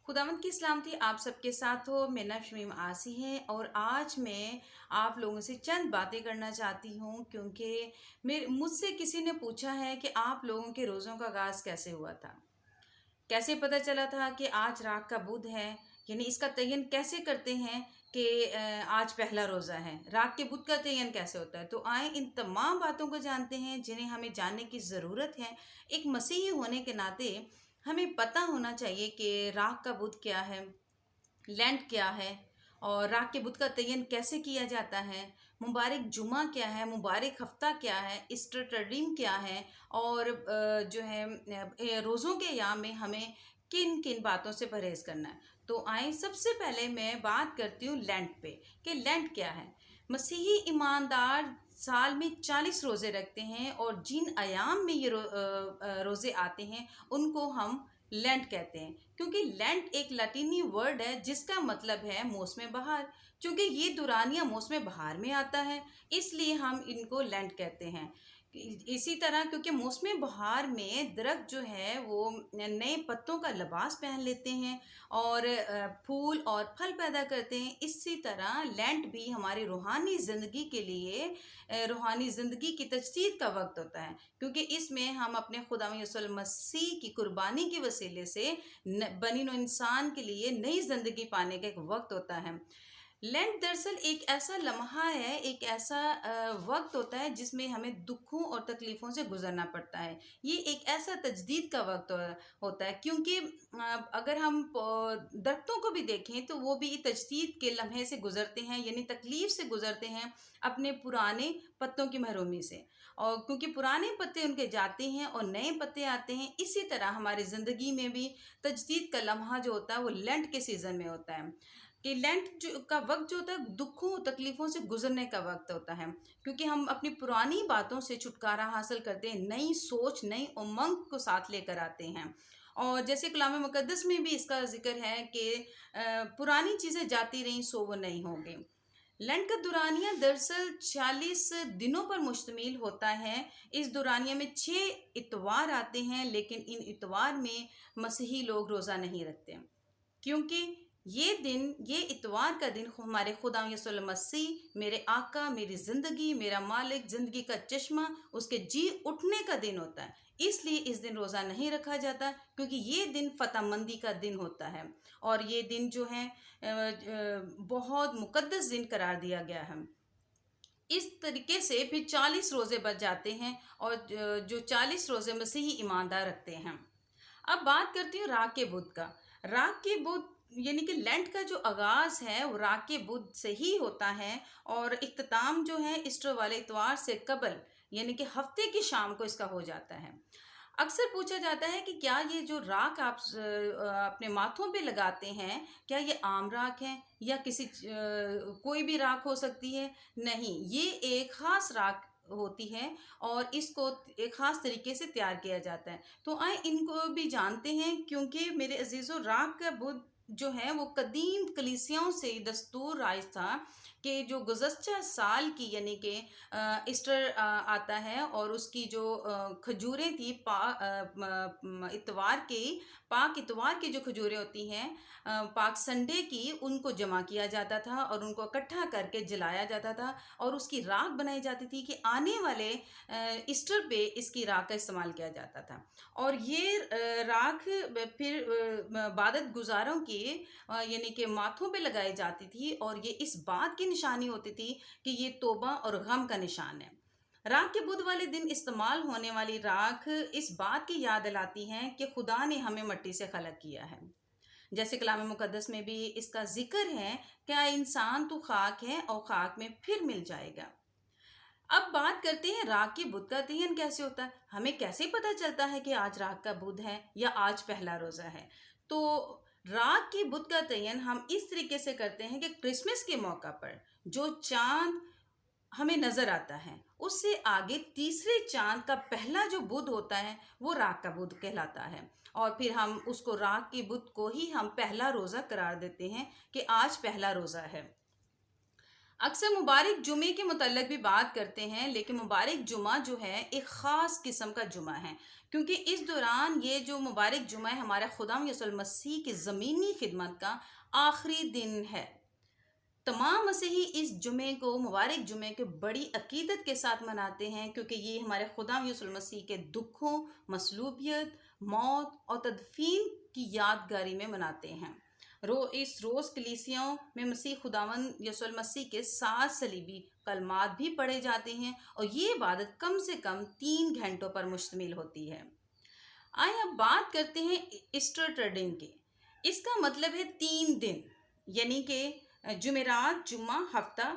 खुदावंद की सलामती आप सबके साथ हो। मेरा नाम शमीम आसी है और आज मैं आप लोगों से चंद बातें करना चाहती हूँ क्योंकि मेरे मुझसे किसी ने पूछा है कि आप लोगों के रोज़ों का आगाज़ कैसे हुआ था, कैसे पता चला था कि आज रात का बुध है, यानी इसका तयन कैसे करते हैं कि आज पहला रोज़ा है, रात के बुध का तयन कैसे होता है। तो आए इन तमाम बातों को जानते हैं जिन्हें हमें जानने की ज़रूरत है। एक मसीही होने के नाते हमें पता होना चाहिए कि रात का बुध क्या है, लैंड क्या है और रात के बुध का तयन कैसे किया जाता है, मुबारक जुमा क्या है, मुबारक हफ्ता क्या है, ईस्टर टर्डीम क्या है और जो है रोज़ों के अयाम में हमें किन किन बातों से परहेज़ करना है। तो आए सबसे पहले मैं बात करती हूँ लेंट पे कि लेंट क्या है। मसीही ईमानदार साल में 40 रोज़े रखते हैं और जिन अयाम में ये रोज़े आते हैं उनको हम लेंट कहते हैं, क्योंकि लेंट एक लैटिनी वर्ड है जिसका मतलब है मौसम बहार। क्योंकि ये दुरानिया मौसम बहार में आता है इसलिए हम इनको लेंट कहते हैं। इसी तरह क्योंकि मौसम बहार में दरख्त जो है वो नए पत्तों का लिबास पहन लेते हैं और फूल और फल पैदा करते हैं, इसी तरह लेंट भी हमारी रूहानी ज़िंदगी के लिए रूहानी ज़िंदगी की तजदीद का वक्त होता है, क्योंकि इसमें हम अपने खुदा यीशु मसीह की कुर्बानी के वसीले से बनी नौ इंसान के लिए नई ज़िंदगी पाने का एक वक्त होता है। लेंट दरअसल एक ऐसा लम्हा है, एक ऐसा वक्त होता है जिसमें हमें दुखों और तकलीफ़ों से गुजरना पड़ता है। ये एक ऐसा तजदीद का वक्त होता है, क्योंकि अगर हम दरख्तों को भी देखें तो वो भी तजदीद के लम्हे से गुजरते हैं, यानी तकलीफ़ से गुजरते हैं अपने पुराने पत्तों की महरूमी से। और क्योंकि पुराने पत्ते उनके जाते हैं और नए पत्ते आते हैं, इसी तरह हमारी ज़िंदगी में भी तजदीद का लम्हा जो होता है वो लेंट के सीज़न में होता है कि लेंट जो का वक्त जो होता है दुखों तकलीफ़ों से गुजरने का वक्त होता है, क्योंकि हम अपनी पुरानी बातों से छुटकारा हासिल करते हैं, नई सोच नई उमंग को साथ लेकर आते हैं। और जैसे कलाम मुकद्दस में भी इसका जिक्र है कि पुरानी चीज़ें जाती रहीं सो वो नहीं होंगी। लेंट का दुरानिया दरअसल 40 दिनों पर मुश्तमिल होता है। इस दुरानिया में 6 इतवार आते हैं, लेकिन इन इतवार में मसीही लोग रोज़ा नहीं रखते, क्योंकि ये इतवार का दिन हमारे खुदा यीशु मसीह मेरे आका, मेरी ज़िंदगी, मेरा मालिक, ज़िंदगी का चश्मा, उसके जी उठने का दिन होता है। इसलिए इस दिन रोज़ा नहीं रखा जाता, क्योंकि ये दिन फ़तहमंदी का दिन होता है और ये दिन जो है बहुत मुक़द्दस दिन करार दिया गया है। इस तरीके से फिर 40 रोज़े बच जाते हैं और जो 40 रोज़े मसीही ईमानदार रखते हैं। अब बात करती हूँ राग के बुध का। राग के बुध यानी कि लेंट का जो आगाज़ है वो राग के बुध से ही होता है और इख्तिताम जो है ईस्टर वाले इतवार से कबल यानी कि हफ्ते की शाम को इसका हो जाता है। अक्सर पूछा जाता है कि क्या ये जो राख आप अपने माथों पे लगाते हैं, क्या ये आम राख है या कोई भी राख हो सकती है? नहीं, ये एक ख़ास राख होती है और इसको एक ख़ास तरीके से तैयार किया जाता है। तो आए इनको भी जानते हैं, क्योंकि मेरे अज़ीज़ों राख का बुत जो है वो कदीम कलीसियाओं से दस्तूर राइज था कि जो गुज़श्ता साल की यानी कि ईस्टर आता है और उसकी जो खजूरें थी पाक इतवार की जो खजूरें होती हैं पाक संडे की, उनको जमा किया जाता था और उनको इकट्ठा करके जलाया जाता था और उसकी राख बनाई जाती थी कि आने वाले ईस्टर पे इसकी राख का इस्तेमाल किया जाता था। और ये राख फिर इबादत गुजारों के यानी कि माथों पे लगाई जाती थी और ये इस बात की निशानी होती थी कि ये तौबा और गम का निशान है। राख के बुध वाले दिन इस्तेमाल होने वाली राख इस बात की याद दिलाती है कि खुदा ने हमें मिट्टी से खलक किया है। जैसे कलाम मुकद्दस में भी इसका जिक्र है, क्या इंसान तो खाक है और खाक में फिर मिल जाएगा। अब बात करते हैं राग के बुध का तयन कैसे होता है। हमें कैसे पता चलता है कि आज राग का बुध है या आज पहला रोज़ा है। तो राग के बुध का तयन हम इस तरीके से करते हैं कि क्रिसमस के मौका पर जो चांद हमें नज़र आता है उससे आगे तीसरे चांद का पहला जो बुध होता है वो राग का बुध कहलाता है और फिर हम उसको राग के बुध को ही हम पहला रोज़ा करार देते हैं कि आज पहला रोज़ा है। اکثر مبارک جمعے کے متعلق بھی بات کرتے ہیں، لیکن مبارک جمعہ جو ہے ایک خاص قسم کا جمعہ ہے، کیونکہ اس دوران یہ جو مبارک جمعہ ہے ہمارا خدا یسوع المسیح کی زمینی خدمت کا آخری دن ہے۔ تمام مسیحی اس جمعے کو مبارک جمعے کے بڑی عقیدت کے ساتھ مناتے ہیں، کیونکہ یہ ہمارے خدا یسوع المسیح کے دکھوں، مصلوبیت، موت اور تدفین کی یادگاری میں مناتے ہیں۔ اس روز کلیسیوں میں مسیح خداوند یسوع المسیح کے 7 صلیبی کلمات بھی پڑھے جاتے ہیں، اور یہ عبادت کم سے کم 3 گھنٹوں پر مشتمل ہوتی ہے۔ آئیں اب بات کرتے ہیں ایسٹر ٹریڈنگ کے۔ اس کا مطلب ہے 3 دن، یعنی کہ جمعرات، جمعہ، ہفتہ،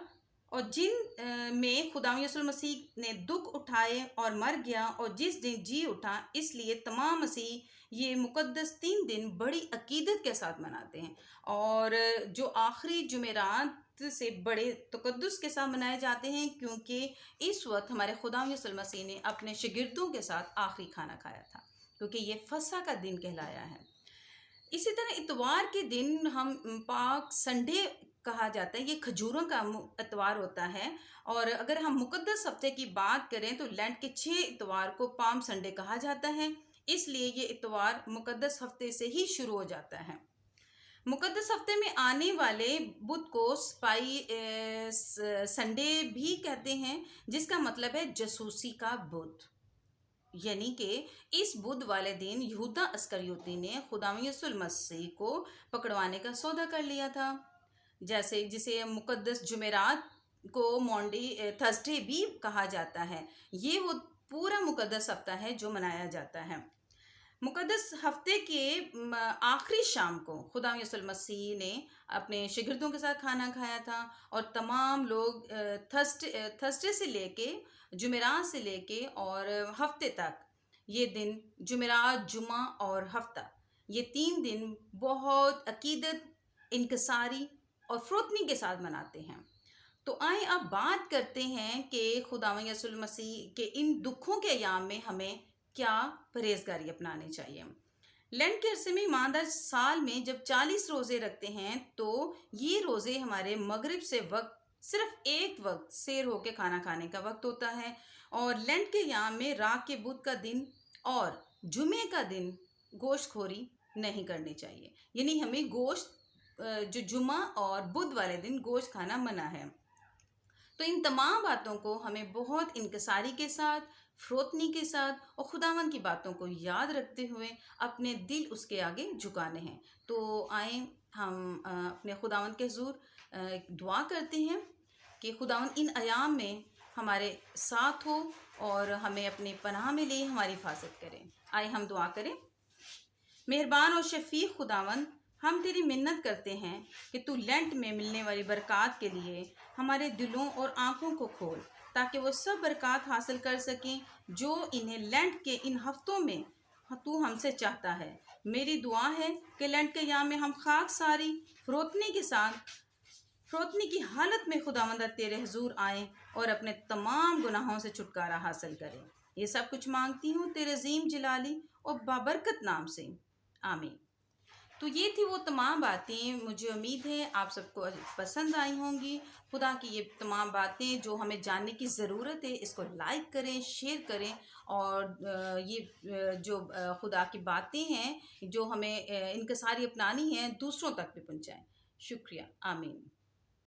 اور جن میں خدا یسوع المسیح نے دکھ اٹھائے اور مر گیا اور جس دن جی اٹھا، اس لیے تمام مسیح یہ مقدس 3 دن بڑی عقیدت کے ساتھ مناتے ہیں، اور جو آخری جمعرات سے بڑے تقدس کے ساتھ منائے جاتے ہیں، کیونکہ اس وقت ہمارے خدا یسوع المسیح نے اپنے شاگردوں کے ساتھ آخری کھانا کھایا تھا، کیونکہ یہ فسح کا دن کہلایا ہے۔ اسی طرح اتوار کے دن ہم پاک سنڈے کہا جاتا ہے، یہ کھجوروں کا اتوار ہوتا ہے، اور اگر ہم مقدس ہفتے کی بات کریں تو لینٹ کے 6 اتوار کو پام سنڈے کہا جاتا ہے، اس لیے یہ اتوار مقدس ہفتے سے ہی شروع ہو جاتا ہے۔ مقدس ہفتے میں آنے والے بدھ کو سپائی سنڈے بھی کہتے ہیں، جس کا مطلب ہے جاسوسی کا بدھ، یعنی کہ اس بدھ والے دن یہودا اسکریوتی نے خدا یسوع المسیح کو پکڑوانے کا سودا کر لیا تھا، جسے مقدس جمعرات کو مونڈی تھرسڈے بھی کہا جاتا ہے۔ یہ وہ پورا مقدس ہفتہ ہے جو منایا جاتا ہے۔ مقدس ہفتے کے آخری شام کو خدا یسوع المسیح نے اپنے شاگردوں کے ساتھ کھانا کھایا تھا، اور تمام لوگ تھرسڈے سے لے کے، جمعرات سے لے کے اور ہفتے تک، یہ دن جمعرات، جمعہ اور ہفتہ، یہ 3 دن بہت عقیدت، انکساری اور فروتنی کے ساتھ مناتے ہیں۔ تو آئیں اب بات کرتے ہیں کہ خدا یسوع المسیح کے ان دکھوں کے ایام میں ہمیں کیا پرہیزگاری اپنانی چاہیے۔ لینٹ کے عرصے میں ایماندار سال میں جب 40 روزے رکھتے ہیں تو یہ روزے ہمارے مغرب سے صرف ایک وقت سیر ہو کے کھانا کھانے کا وقت ہوتا ہے، اور لینٹ کے ایام میں راہ کے بدھ کا دن اور جمعے کا دن گوشت خوری نہیں کرنی چاہیے، یعنی ہمیں گوشت جو جمعہ اور بدھ والے دن گوشت کھانا منع ہے۔ تو ان تمام باتوں کو ہمیں بہت انکساری کے ساتھ، فروتنی کے ساتھ اور خداوند کی باتوں کو یاد رکھتے ہوئے اپنے دل اس کے آگے جھکانے ہیں۔ تو آئیں ہم اپنے خداوند کے حضور دعا کرتے ہیں کہ خداوند ان ایام میں ہمارے ساتھ ہو اور ہمیں اپنی پناہ میں لے ہماری حفاظت کریں۔ آئیں ہم دعا کریں۔ مہربان اور شفیق خداوند، ہم تیری منت کرتے ہیں کہ تو لینٹ میں ملنے والی برکات کے لیے ہمارے دلوں اور آنکھوں کو کھول، تاکہ وہ سب برکات حاصل کر سکیں جو انہیں لینٹ کے ان ہفتوں میں تو ہم سے چاہتا ہے۔ میری دعا ہے کہ لینٹ کے ایام میں ہم خاک ساری فروتنی کے ساتھ، فروتنی کی حالت میں خداوند تیرے حضور آئیں اور اپنے تمام گناہوں سے چھٹکارا حاصل کریں۔ یہ سب کچھ مانگتی ہوں تیرے عظیم جلالی اور بابرکت نام سے، آمین۔ تو یہ تھی وہ تمام باتیں، مجھے امید ہے آپ سب کو پسند آئی ہوں گی۔ خدا کی یہ تمام باتیں جو ہمیں جاننے کی ضرورت ہے، اس کو لائک کریں، شیئر کریں، اور یہ جو خدا کی باتیں ہیں جو ہمیں انکساری اپنانی ہیں، دوسروں تک بھی پہنچائیں۔ شکریہ، آمین۔